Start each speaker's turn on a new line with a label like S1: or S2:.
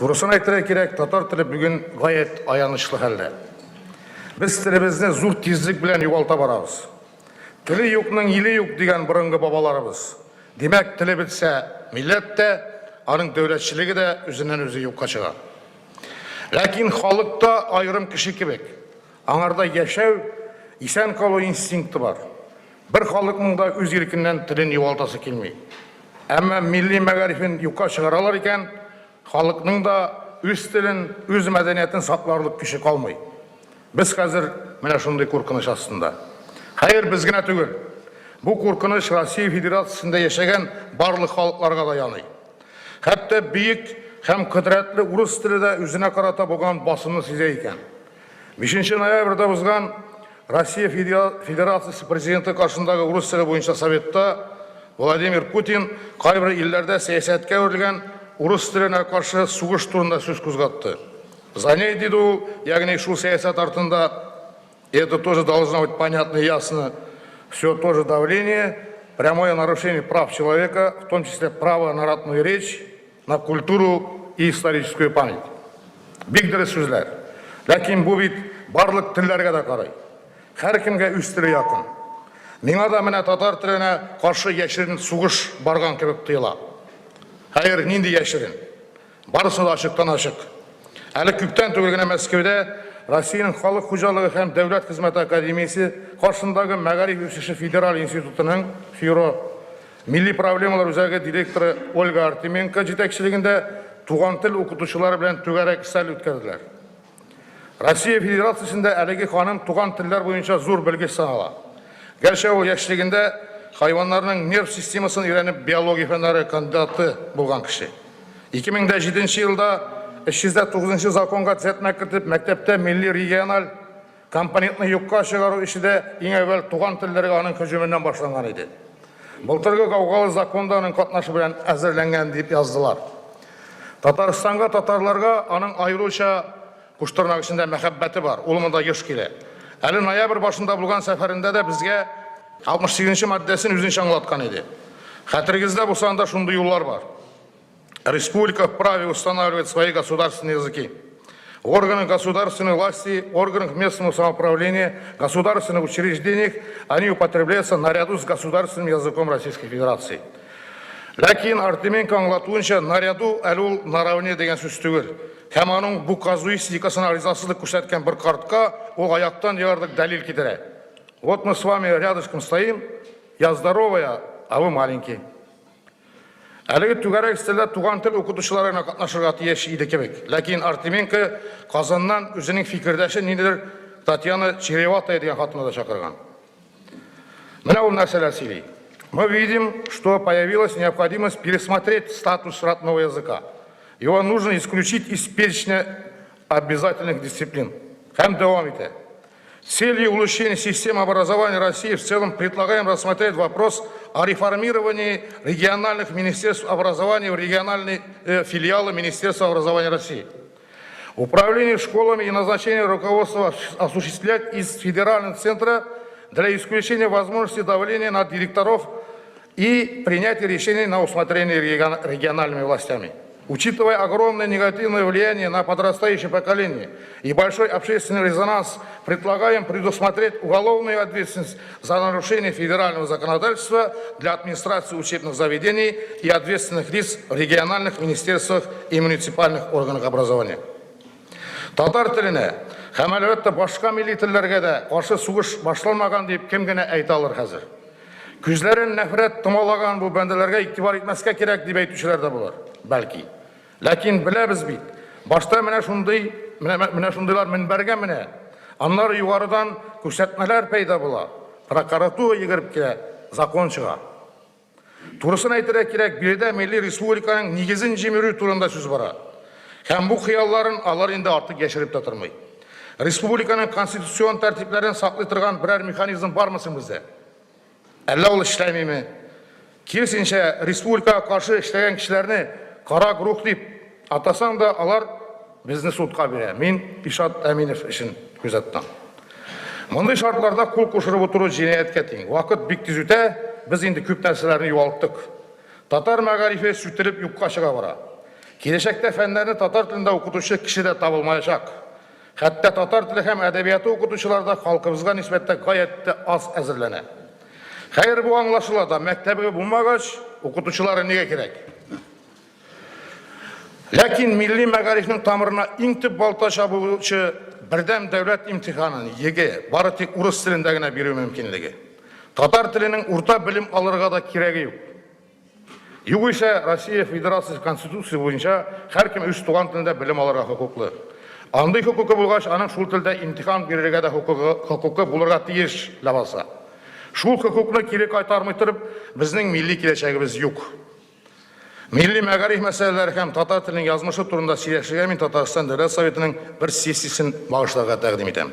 S1: Турасын айтыра керек, татар тілі бүгін ғайет аянышлы хәлдә. Біз тілімізді зур тезлік білән югалта барабыз. Тілі юкның иле юк деген бұрынғы бабаларыбыз. Демәк, тілі бітсә, милләт тә, аның дәүләтчілігі дә үзеннән өзі юкка чыга. Ләкин халыкта айрым кеше кебек, аңарда яшәү, исән калу инстинкты бар. Бір халыкның да үз иркеннән телен югалтасы килмей. Әмма милли мәгарифен юкка чыгаралар икән, халыкның да үз телен, үз мәдәниятен сакларлык көче калмый. Без хәзер менә шундый куркыныч астында. Хәер, без генә түгел. Бу куркыныч Россия Федерациясында яшәгән барлык халыкларга да яный. Хәтта бийек һәм кыдрәтле урыс теле дә үзенә карата булган басымны сизә икән. 5 ноябрьдә узган Россия Федерациясы президенты каршындагы урыс теле буенча советта Владимир Путин кайбер илләрдә сәясәткә үрелгән урыс теленә каршы сугыш турында сүз кузгатты. За ней, диду, ягни шул сәясәт артында, это тоже должно быть понятно и ясно, все тоже давление, прямое нарушение прав человека, в том числе право на ратную речь, на культуру и историческую память. Бик дөрес сүзләр. Ләкин бу бит барлык телләргә дә карый. Һәркемгә үз теле якын. Миңа да менә татар теленә каршы яшерен сугыш барган кебек тоела. Хәер, нинди яшерен? Барысы да ачыктан ачык. Әле күптән түгел генә Мәскәүдә Россиянең халык хуҗалыгы һәм дәүләт хезмәте академиясе каршындагы мәгариф үсеше федераль институтының ФИРО милли проблемалар үзәге директоры Ольга Артеменко җитәкчелегендә туган тел укытучылары белән түгәрәк сәл үткәрделәр. Россия Федерациясында әлеге ханым туган телләр буенча зур белгеч санала. Гәрчә ул яшьлегендә хайваннарның нерв системасын өйрәнеп биология фәннәре кандидаты булган кеше. 2007 елда 309 законга төзәтмә кертеп, мәктәптә милли региональ компонентны юкка чыгару эше дә иң әүвәл туган телләргә аның һөҗүменнән башланган иде. Былтыргы гаугалы законда аның катнашы белән әзерләнгән дип яздылар. Татарстанга татарларга аның аеруча куштырнак эчендә мәхәббәте бар. Ул монда еш килә. Әле ноябрь башында булган сәфәрендә дә безгә 68-нче маддәсен үзенчә аңлаткан иде. Хәтерегездә булса, анда шундый юллар бар. Республика вправе устанавливать свои государственные языки. Органы государственной власти, органы местного самоуправления, государственных учреждениях, они употребляются наряду с государственным языком Российской Федерации. Ләкин Артеменко аңлатуынча, наряду әле наравне деген сүз түгел. Һәм аның бу казуистикасына ризасызлык күрсәткән бер картка ул аяктан ягарлык дәлил китерә. Вот мы с вами рядышком стоим, я здоровая, а вы маленький. Әлеге түгәрәк стилдә туган тел укытучыларына катнашырга тиеш иде кебек. Ләкин Артеменко Казаннан үзенең фикердәше ниндидер Татьяна Череватая дигән хатына да чакырган. Менә ул нәрсәләр сөйли. Мы видим, что появилась необходимость пересмотреть статус родного языка. Его нужно исключить из перечня обязательных дисциплин. Һәм дәвам итә. С целью улучшения системы образования России в целом предлагаем рассмотреть вопрос о реформировании региональных министерств образования в региональные филиалы Министерства образования России. Управление школами и назначение руководства осуществлять из федерального центра для исключения возможности давления на директоров и принятия решений на усмотрение региональными властями. Учитывая огромное негативное влияние на подрастающее поколение и большой общественный резонанс, предлагаем предусмотреть уголовную ответственность за нарушение федерального законодательства для администрации учебных заведений и ответственных лиц в региональных министерствах и муниципальных органах образования. Татар теленә һәм әлбәттә башка милли телләргә дә каршы сугыш башланмаган дип кем генә әйтә алыр хәзер. Күзләрен нәфрәт томалаган бу бәндәләргә игътибар итмәскә кирәк дип әйтүчеләр дә булыр, бәлки. Ләкин беләбез бит, башта менә шундыйлар минбәргә менә, аннары югарыдан күрсәтмәләр пәйда була, прокуратура йөгереп килә, закон чыга. Турысын әйтергә кирәк, биредә милли республиканың нигезен җимерү турында сүз бара. Һәм бу хыялларын алар инде артык яшереп тә тормый. Республиканың конституцион тәртипләрен саклый торган берәр механизм бармы соң бездә? Әллә ул эшләмиме? Киресенчә, республикага каршы эшләгән кешеләрне кара грух дип атасаң да алар безне судка бирә. Мин Ишат Әминев өчен күзәттем. Мондый шартларда кул кушырып утыру җинаятькә тиң. Вакыт бик тиз үтә, без инде күп нәрсәләрне югалттык. Татар мәгарифе сүтелеп юкка чыга бара. Келешекте фәннәрне татар телендә укытучы кеше дә табылмаячак. Хәтта татар теле һәм әдәбияты укытучылар да халкыбызга нисбәттә гаять аз әзерләнә. Хәер, бу аңлашыла да, мәктәбе булмагач, укытучылары нигә кирәк? Ләкин милли мәгарифнең тамырына иң төп балта чабучы бердәм дәүләт имтиханын ЕГЭ бары тик урыс телендә генә бирү мөмкинлеге. Татар теленең урта белем алырга да кирәге юк. Югыйсә, Россия Федерациясе Конституция буенча һәркем үз туган телендә белем алырга хокуклы. Андый хокукы булгач, аның шул телдә имтихан бирергә дә хокукы булырга тиеш лабаса. Шул хокукны кире кайтармый торып, безнең милли киләчәгебез юк. Милли мәгариф мәсьәләләре һәм татар теленең язмышы турында сөйләшергә мин Татарстан Дәүләт Советының бер сессиясын багышларга тәкъдим итәм.